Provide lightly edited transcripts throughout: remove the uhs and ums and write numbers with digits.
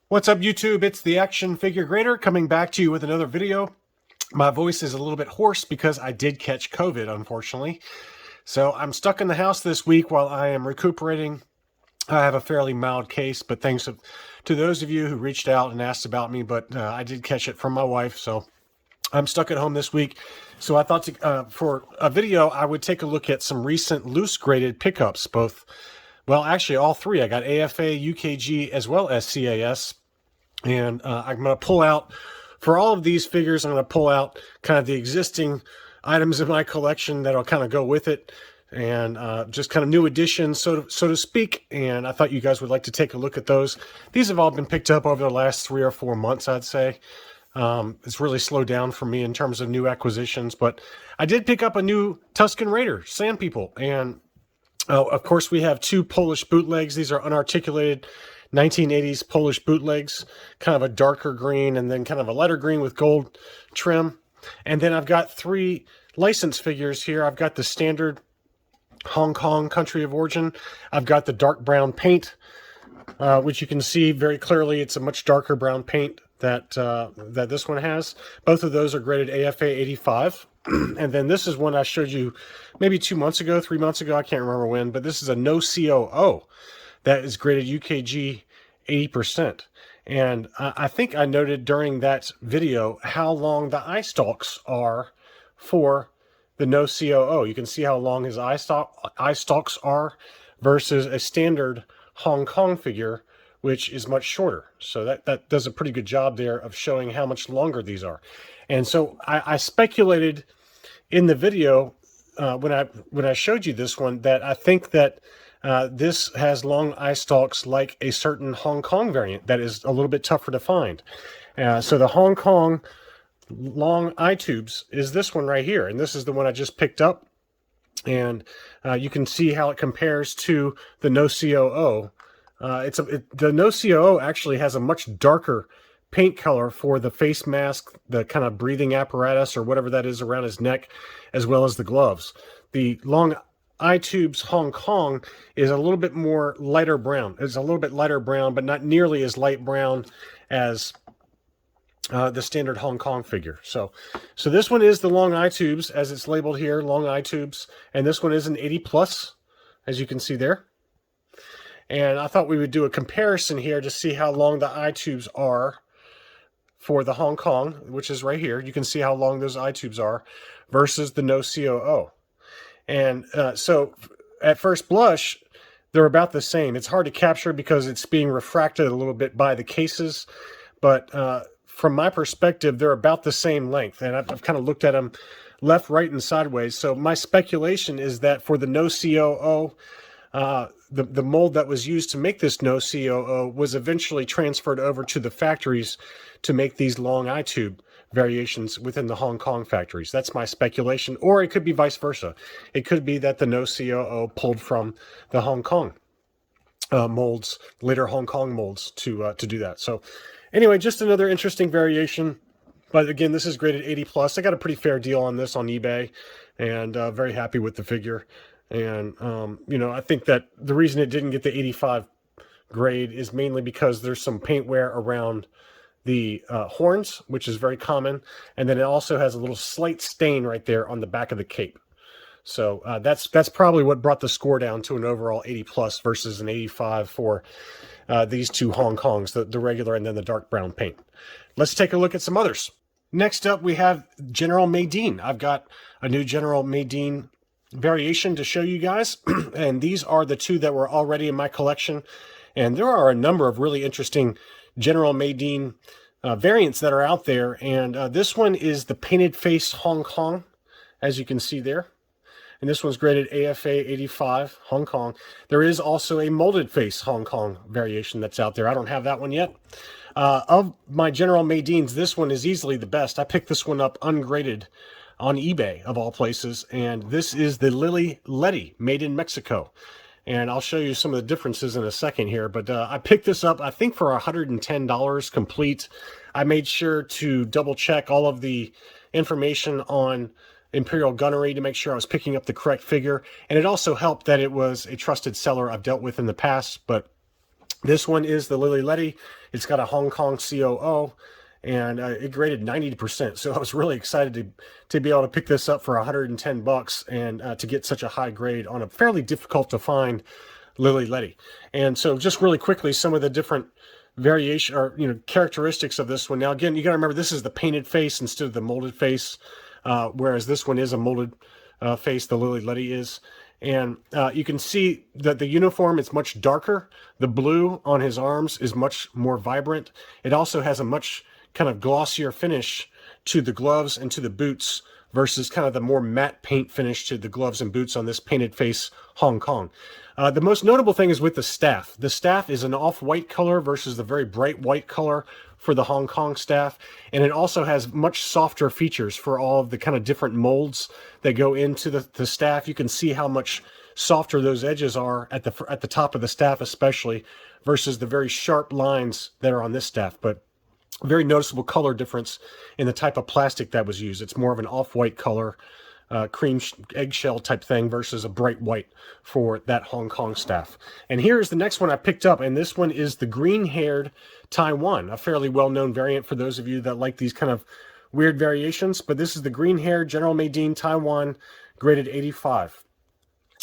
What's up, YouTube? It's the Action Figure Grader coming back to you with another video. My voice is a little bit hoarse because I did catch COVID, unfortunately. So I'm stuck in the house this week while I am recuperating. I have a fairly mild case, but thanks to those of you who reached out and asked about me, but I did catch it from my wife, so I'm stuck at home this week. So I thought for a video, I would take a look at some recent loose graded pickups, well, actually all three. I got AFA, UKG, as well as CAS. And I'm going to pull out, for all of these figures, I'm going to pull out kind of the existing items in my collection that'll kind of go with it, and just kind of new additions, so to speak. And I thought you guys would like to take a look at those. These have all been picked up over the last 3 or 4 months, I'd say. It's really slowed down for me in terms of new acquisitions, but I did pick up a new Tusken Raider, Sand People. And of course, we have 2 Polish bootlegs. These are unarticulated 1980s Polish bootlegs, kind of a darker green and then kind of a lighter green with gold trim. And then I've got 3 license figures here. I've got the standard Hong Kong country of origin. I've got the dark brown paint, which you can see very clearly. It's a much darker brown paint that this one has. Both of those are graded AFA 85. And then this is one I showed you maybe 2 months ago, 3 months ago. I can't remember when, but this is a no COO. That is graded UKG 80%. And I think I noted during that video how long the eye stalks are for the no COO. You can see how long his eye stalks are versus a standard Hong Kong figure, which is much shorter. So that does a pretty good job there of showing how much longer these are. And so I speculated in the video when I showed you this one that I think that this has long eye stalks like a certain Hong Kong variant that is a little bit tougher to find. So the Hong Kong long eye tubes is this one right here. And this is the one I just picked up. And you can see how it compares to the no COO. The no COO actually has a much darker paint color for the face mask, the kind of breathing apparatus or whatever that is around his neck, as well as the gloves. The long eye tubes Hong Kong is a little bit more lighter brown. It's a little bit lighter brown, but not nearly as light brown as the standard Hong Kong figure. So this one is the long eye tubes, as it's labeled here, long eye tubes, and this one is an 80 plus, as you can see there. And I thought we would do a comparison here to see how long the eye tubes are for the Hong Kong, which is right here. You can see how long those eye tubes are versus the no COO. And so at first blush, they're about the same. It's hard to capture because it's being refracted a little bit by the cases. But from my perspective, they're about the same length. And I've kind of looked at them left, right, and sideways. So my speculation is that for the no COO, the mold that was used to make this no COO was eventually transferred over to the factories to make these long eye tube variations within the Hong Kong factories. That's my speculation, or it could be vice versa. It could be that the no COO pulled from the Hong Kong molds, later Hong Kong molds to do that. So anyway, just another interesting variation. But again, this is graded 80 plus. I got a pretty fair deal on this on eBay, and very happy with the figure. And, you know, I think that the reason it didn't get the 85 grade is mainly because there's some paint wear around the horns, which is very common. And then it also has a little slight stain right there on the back of the cape. So that's probably what brought the score down to an overall 80 plus versus an 85 for these 2 Hong Kongs, the regular and then the dark brown paint. Let's take a look at some others. Next up, we have General Madine. I've got a new General Madine variation to show you guys, and these are the 2 that were already in my collection. And there are a number of really interesting General Madine variants that are out there, and this one is the painted face Hong Kong, as you can see there. And this one's graded AFA 85 Hong Kong. There is also a molded face Hong Kong variation that's out there. I don't have that one yet. Of my General Madines, this one is easily the best. I picked this one up ungraded on eBay, of all places, and this is the Ledy, made in Mexico. And I'll show you some of the differences in a second here, but I picked this up, I think, for $110 complete. I made sure to double check all of the information on Imperial Gunnery to make sure I was picking up the correct figure, and it also helped that it was a trusted seller I've dealt with in the past. But This one is the Ledy. It's got a Hong Kong COO, and it graded 90%. So I was really excited to be able to pick this up for 110 bucks and to get such a high grade on a fairly difficult to find Ledy. And so just really quickly, some of the different variation or characteristics of this one. Now again, you got to remember this is the painted face instead of the molded face, whereas this one is a molded face. The Ledy is. And you can see that the uniform is much darker. The blue on his arms is much more vibrant. It also has a much kind of glossier finish to the gloves and to the boots versus kind of the more matte paint finish to the gloves and boots on this painted face Hong Kong. The most notable thing is with the staff. The staff is an off-white color versus the very bright white color for the Hong Kong staff. And it also has much softer features for all of the kind of different molds that go into the staff. You can see how much softer those edges are at the top of the staff especially versus the very sharp lines that are on this staff. But very noticeable color difference in the type of plastic that was used. It's more of an off-white color, cream eggshell type thing versus a bright white for that Hong Kong staff. And here's the next one I picked up, and this one is the green-haired Taiwan, a fairly well-known variant for those of you that like these kind of weird variations. But this is the green-haired General Madine Taiwan, graded 85.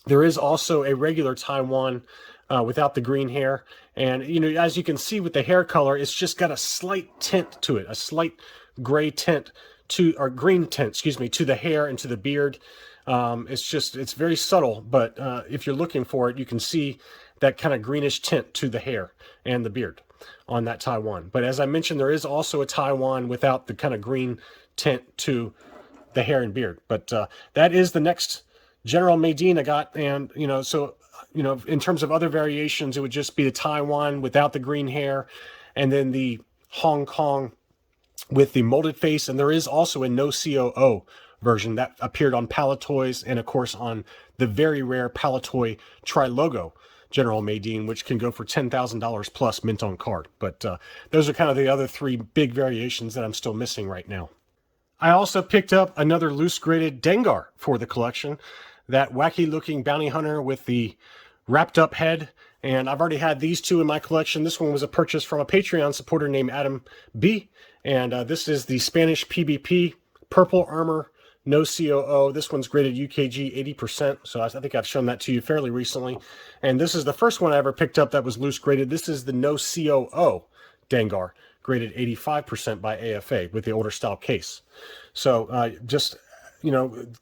There is also a regular Taiwan without the green hair. And, as you can see with the hair color, it's just got a slight tint to it, a slight gray tint or green tint, excuse me, to the hair and to the beard. It's very subtle, but if you're looking for it, you can see that kind of greenish tint to the hair and the beard on that Taiwan. But as I mentioned, there is also a Taiwan without the kind of green tint to the hair and beard. But that is the next General Madine I got. And, in terms of other variations, it would just be the Taiwan without the green hair, and then the Hong Kong with the molded face. And there is also a no COO version that appeared on Palatoys and, of course, on the very rare Palatoy Tri-Logo General Madine, which can go for $10,000 plus mint on card. But those are kind of the other three big variations that I'm still missing right now. I also picked up another loose graded Dengar for the collection, that wacky looking bounty hunter with the wrapped up head. And I've already had these two in my collection. This one was a purchase from a Patreon supporter named Adam B. And this is the Spanish PBP, purple armor, no COO. This one's graded UKG 80%. So I think I've shown that to you fairly recently. And this is the first one I ever picked up that was loose graded. This is the no COO Dengar, graded 85% by AFA with the older style case. So just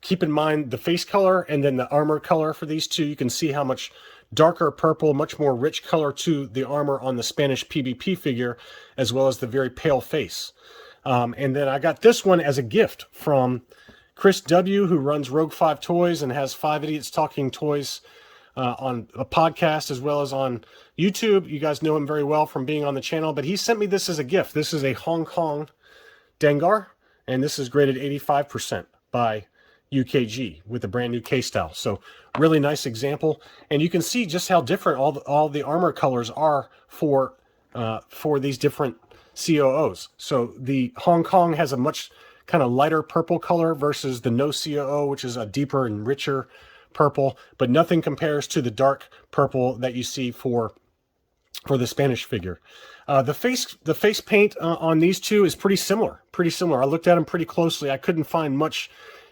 keep in mind the face color and then the armor color for these two. You can see how much darker purple, much more rich color to the armor on the Spanish PBP figure, as well as the very pale face. And then I got this one as a gift from Chris W., who runs Rogue 5 Toys and has 5 Idiots Talking Toys on a podcast as well as on YouTube. You guys know him very well from being on the channel, but he sent me this as a gift. This is a Hong Kong Dengar, and this is graded 85% by UKG with a brand new case style. So really nice example, and you can see just how different all the armor colors are for these different COOs. So the Hong Kong has a much kind of lighter purple color versus the no COO, which is a deeper and richer purple, but nothing compares to the dark purple that you see for the Spanish figure. The face paint on these two is pretty similar. I looked at them pretty closely. I couldn't find much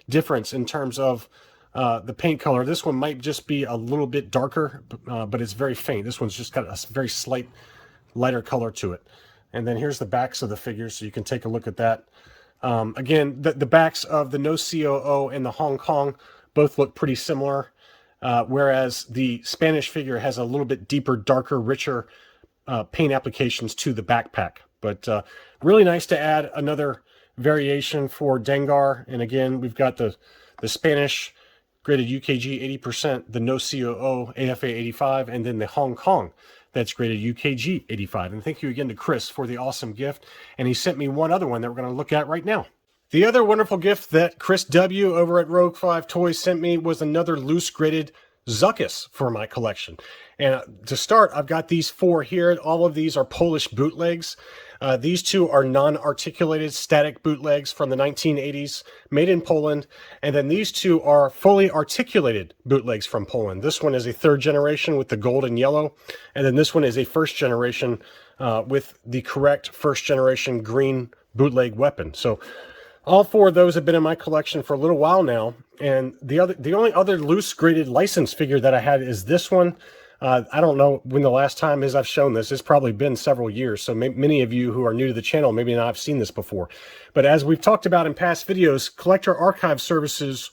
difference in terms of the paint color. This one might just be a little bit darker, but it's very faint. This one's just got a very slight lighter color to it. And then here's the backs of the figures, so you can take a look at that. Again, the backs of the no COO and the Hong Kong both look pretty similar, whereas the Spanish figure has a little bit deeper, darker, richer paint applications to the backpack. But really nice to add another variation for Dengar. And again, we've got the Spanish graded UKG 80%, the no COO AFA 85, and then the Hong Kong that's graded UKG 85. And thank you again to Chris for the awesome gift. And he sent me one other one that we're going to look at right now. The other wonderful gift that Chris W. over at Rogue 5 Toys sent me was another loose graded Zuckuss for my collection. And to start, I've got these 4 here. All of these are Polish bootlegs. These 2 are non-articulated static bootlegs from the 1980s, made in Poland. And then these 2 are fully articulated bootlegs from Poland. This one is a 3rd generation with the gold and yellow. And then this one is a 1st generation with the correct 1st generation green bootleg weapon. So all 4 of those have been in my collection for a little while now. And the only other loose graded license figure that I had is this one. I don't know when the last time is I've shown this. It's probably been several years. So many of you who are new to the channel, maybe not have seen this before. But as we've talked about in past videos, Collector Archive Services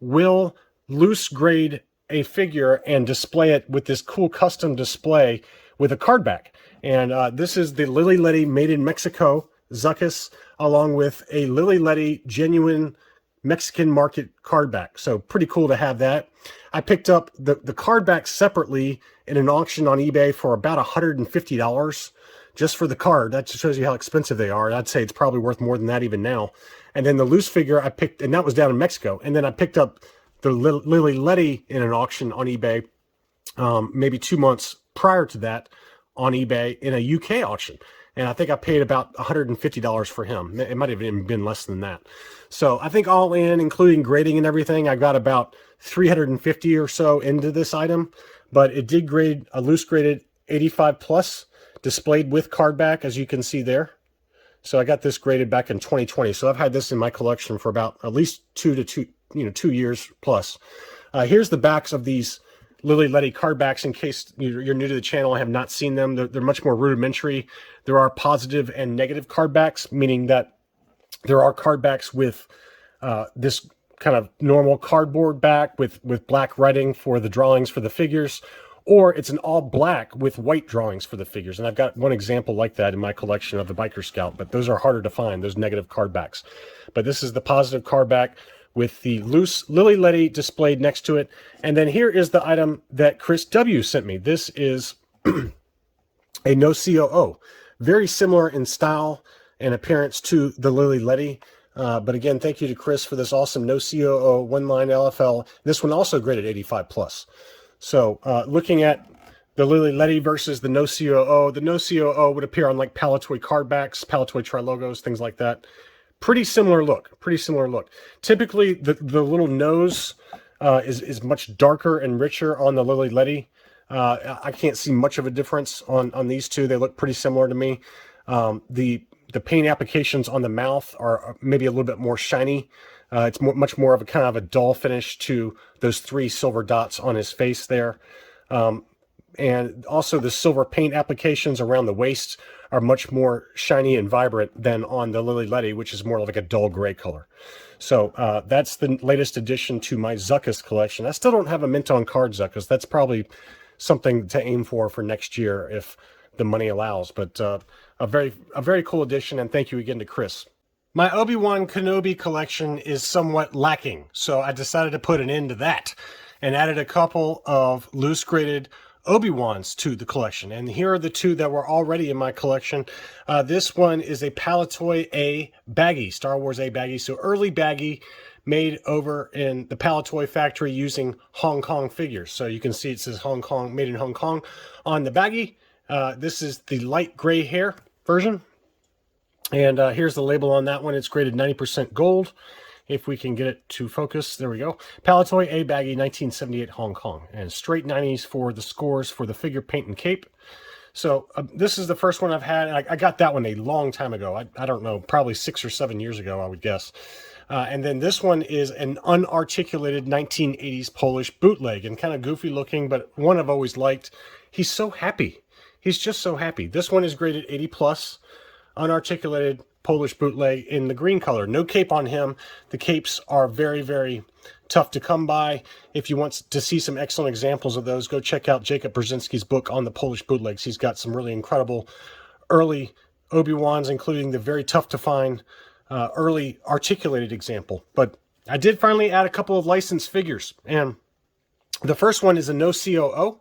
will loose grade a figure and display it with this cool custom display with a card back. And this is the Ledy made in Mexico Zuckuss, along with a Ledy genuine Mexican market card back. So pretty cool to have that. I picked up the card back separately in an auction on eBay for about $150 just for the card. That just shows you how expensive they are. I'd say it's probably worth more than that even now. And then the loose figure I picked, and that was down in Mexico. And then I picked up the Ledy in an auction on eBay maybe 2 months prior to that on eBay in a UK auction. And I think I paid about $150 for him. It might have even been less than that. So I think all in, including grading and everything, I got about $350 or so into this item. But it did grade a loose graded 85 plus, displayed with card back, as you can see there. So I got this graded back in 2020. So I've had this in my collection for about at least 2 years plus. Here's the backs of these Ledy card backs in case you're new to the channel and have not seen them. They're much more rudimentary. There are positive and negative card backs, meaning that there are card backs with this kind of normal cardboard back with black writing for the drawings for the figures, or it's an all black with white drawings for the figures. And I've got one example like that in my collection of the Biker Scout, but those are harder to find, those negative card backs. But this is the positive card back with the loose Ledy displayed next to it. And then here is the item that Chris W. sent me. This is a no COO. Very similar in style and appearance to the Ledy. But again, thank you to Chris for this awesome no COO one-line LFL. This one also graded 85 plus. So looking at the Ledy versus the no COO would appear on like Palatoy card backs, Palatoy tri-logos, things like that. Pretty similar look. Typically, the little nose is much darker and richer on the Ledy. I can't see much of a difference on these 2. They look pretty similar to me. The paint applications on the mouth are maybe a little bit more shiny. It's much more of a kind of a dull finish to those 3 silver dots on his face there. And also the silver paint applications around the waist are much more shiny and vibrant than on the Ledy, which is more like a dull gray color. So that's the latest addition to my Zuckuss collection. I still don't have a mint on card Zuckuss. That's probably something to aim for next year if the money allows. But a very cool addition, and thank you again to Chris. My Obi-Wan Kenobi collection is somewhat lacking, so I decided to put an end to that and added a couple of loose graded Obi-Wans to the collection. And here are the 2 that were already in my collection. This one is a Palatoy A baggie, Star Wars A baggie. So early baggie made over in the Palatoy factory using Hong Kong figures. So you can see it says Hong Kong, made in Hong Kong on the baggie. This is the light gray hair version. And here's the label on that one. It's graded 90% gold. If we can get it to focus, there we go. Palatoy A baggie, 1978 Hong Kong. And straight 90s for the scores for the figure, paint, and cape. So this is the first one I've had. I got that one a long time ago. I don't know, probably 6 or 7 years ago, I would guess. And then this one is an unarticulated 1980s Polish bootleg and kind of goofy looking, but one I've always liked. He's so happy. He's just so happy. This one is graded 80 plus, unarticulated Polish bootleg in the green color. No cape on him. The capes are very, very tough to come by. If you want to see some excellent examples of those, go check out Jacob Brzezinski's book on the Polish bootlegs. He's got some really incredible early Obi-Wans, including the very tough to find early articulated example. But I did finally add a couple of licensed figures, and the first one is a no COO.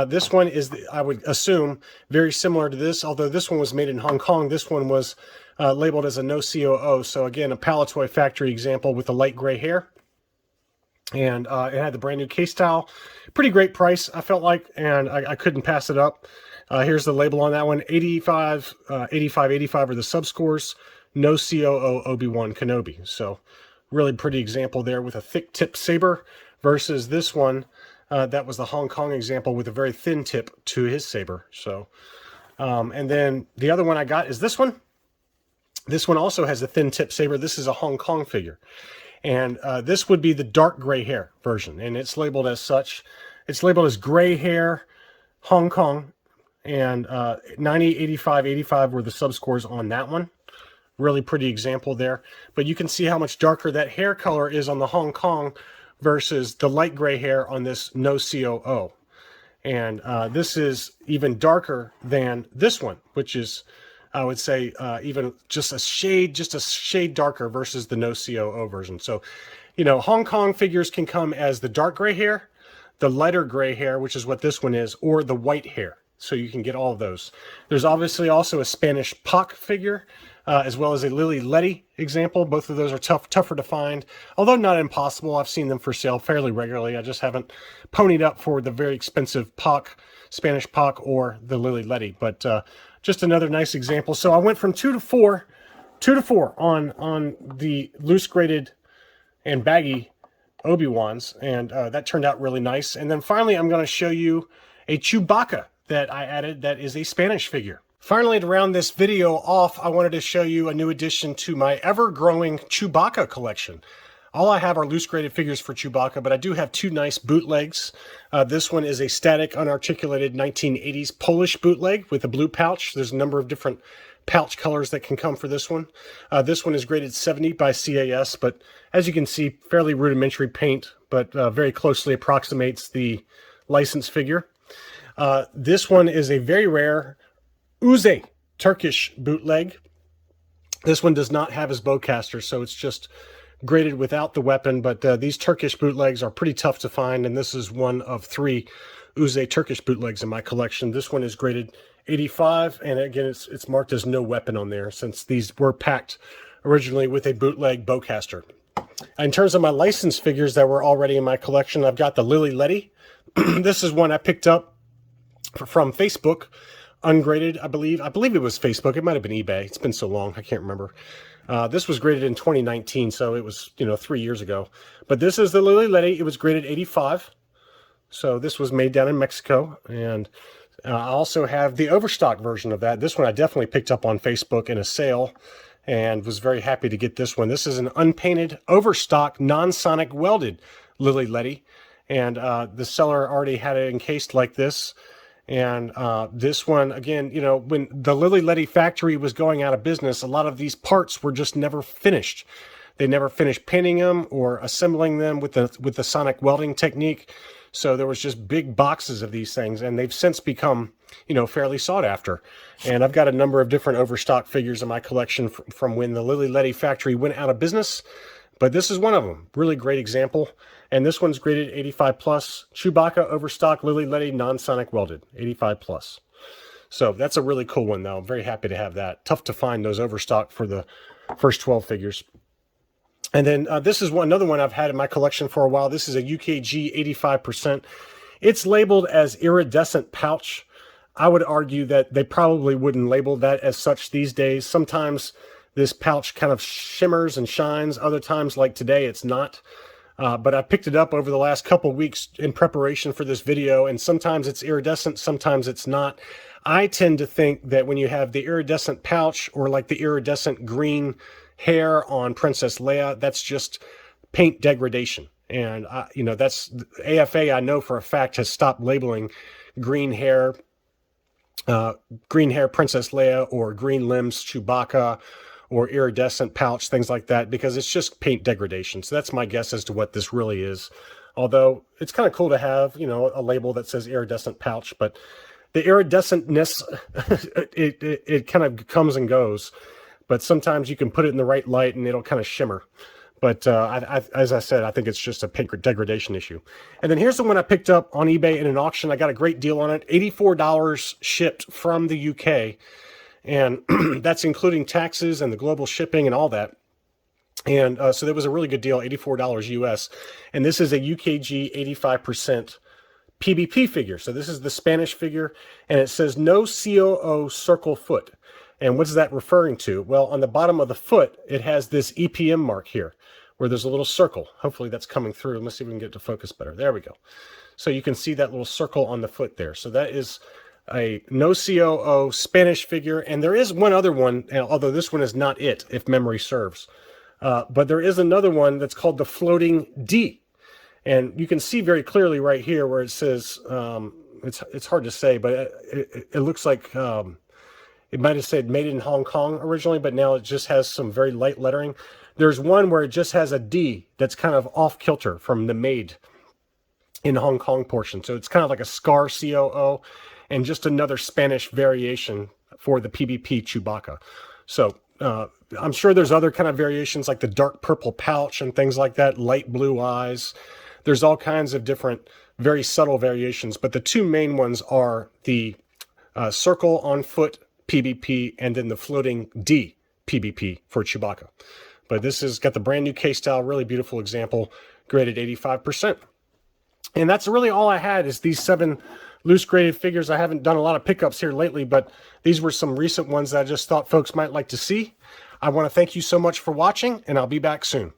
This one is, I would assume, very similar to this, although this one was made in Hong Kong. This one was labeled as a no COO. So again, a Palatoy factory example with the light gray hair. And it had the brand new case tile. Pretty great price, I felt like, and I couldn't pass it up. Here's the label on that one: 85, 85, 85 are the subscores. No COO Obi-Wan Kenobi. So really pretty example there with a thick tip saber versus this one. That was the Hong Kong example with a very thin tip to his saber. So, and then the other one I got is this one. This one also has a thin tip saber. This is a Hong Kong figure. And this would be the dark gray hair version. And it's labeled as such. It's labeled as gray hair Hong Kong. And 90, 85, 85 were the subscores on that one. Really pretty example there. But you can see how much darker that hair color is on the Hong Kong versus the light gray hair on this no COO. And this is even darker than this one, which is, I would say, even just a shade darker versus the no COO version. So, you know, Hong Kong figures can come as the dark gray hair, the lighter gray hair, which is what this one is, or the white hair. So you can get all of those. There's obviously also a Spanish Pac figure, as well as a Ledy example. Both of those are tougher to find, although not impossible. I've seen them for sale fairly regularly. I just haven't ponied up for the very expensive Spanish Pac or the Ledy. But just another nice example. So I went from 2 to 4 on the loose graded and baggy Obi-Wans, and that turned out really nice. And then finally, I'm going to show you a Chewbacca that I added that is a Spanish figure. Finally, to round this video off, I wanted to show you a new addition to my ever-growing Chewbacca collection. All I have are loose graded figures for Chewbacca, but I do have two nice bootlegs. This one is a static, unarticulated 1980s Polish bootleg with a blue pouch. There's a number of different pouch colors that can come for this one. This one is graded 70 by CAS, but as you can see, fairly rudimentary paint, but very closely approximates the licensed figure. This one is a very rare Uze Turkish bootleg. This one does not have his bowcaster, so it's just graded without the weapon, but these Turkish bootlegs are pretty tough to find, and this is one of 3 Uze Turkish bootlegs in my collection. This one is graded 85, and again, it's marked as no weapon on there, since these were packed originally with a bootleg bowcaster. In terms of my licensed figures that were already in my collection, I've got the Ledy. This is one I picked up from Facebook, ungraded, I believe. I believe it was Facebook. It might have been eBay. It's been so long, I can't remember. This was graded in 2019, so it was, 3 years ago. But this is the Ledy. It was graded 85. So this was made down in Mexico. And I also have the overstock version of that. This one I definitely picked up on Facebook in a sale and was very happy to get this one. This is an unpainted, overstock, non-sonic welded Ledy. And the seller already had it encased like this. And this one, again, when the Ledy factory was going out of business, a lot of these parts were just never finished. They never finished painting them or assembling them with the sonic welding technique. So there was just big boxes of these things, and they've since become, fairly sought after. And I've got a number of different overstock figures in my collection from when the Ledy factory went out of business. But this is one of them. Really great example. And this one's graded 85 plus. Chewbacca overstock Ledy non-sonic welded, 85 plus. So that's a really cool one, though. I'm very happy to have that. Tough to find those overstock for the first 12 figures. And then this is another one I've had in my collection for a while. This is a UKG 85%. It's labeled as iridescent pouch. I would argue that they probably wouldn't label that as such these days. Sometimes this pouch kind of shimmers and shines. Other times, like today, it's not. But I picked it up over the last couple weeks in preparation for this video, and sometimes it's iridescent, sometimes it's not. I tend to think that when you have the iridescent pouch or like the iridescent green hair on Princess Leia, that's just paint degradation. And, that's AFA, I know for a fact, has stopped labeling green hair Princess Leia or green limbs Chewbacca or iridescent pouch, things like that, because it's just paint degradation. So that's my guess as to what this really is. Although it's kind of cool to have, a label that says iridescent pouch, but the iridescentness, it kind of comes and goes. But sometimes you can put it in the right light and it'll kind of shimmer. But as I said, I think it's just a paint degradation issue. And then here's the one I picked up on eBay in an auction. I got a great deal on it, $84 shipped from the UK. And that's including taxes and the global shipping and all that. And so that was a really good deal, $84 US. And this is a UKG 85% PBP figure. So this is the Spanish figure, and it says no COO circle foot. And what's that referring to? Well, on the bottom of the foot, it has this EPM mark here, where there's a little circle. Hopefully that's coming through. Let's see if we can get it to focus better. There we go. So you can see that little circle on the foot there. So that is a no COO Spanish figure. And there is one other one, although this one is not it, if memory serves. But there is another one that's called the Floating D. And you can see very clearly right here where it says, it's hard to say, but it looks like it might have said made in Hong Kong originally, but now it just has some very light lettering. There's one where it just has a D that's kind of off kilter from the made in Hong Kong portion. So it's kind of like a Scar COO and just another Spanish variation for the PBP Chewbacca. So I'm sure there's other kind of variations like the dark purple pouch and things like that, light blue eyes. There's all kinds of different, very subtle variations, but the two main ones are the circle on foot PBP and then the floating D PBP for Chewbacca. But this has got the brand new K-style, really beautiful example, graded 85%. And that's really all I had is these 7 loose graded figures. I haven't done a lot of pickups here lately, but these were some recent ones that I just thought folks might like to see. I want to thank you so much for watching, and I'll be back soon.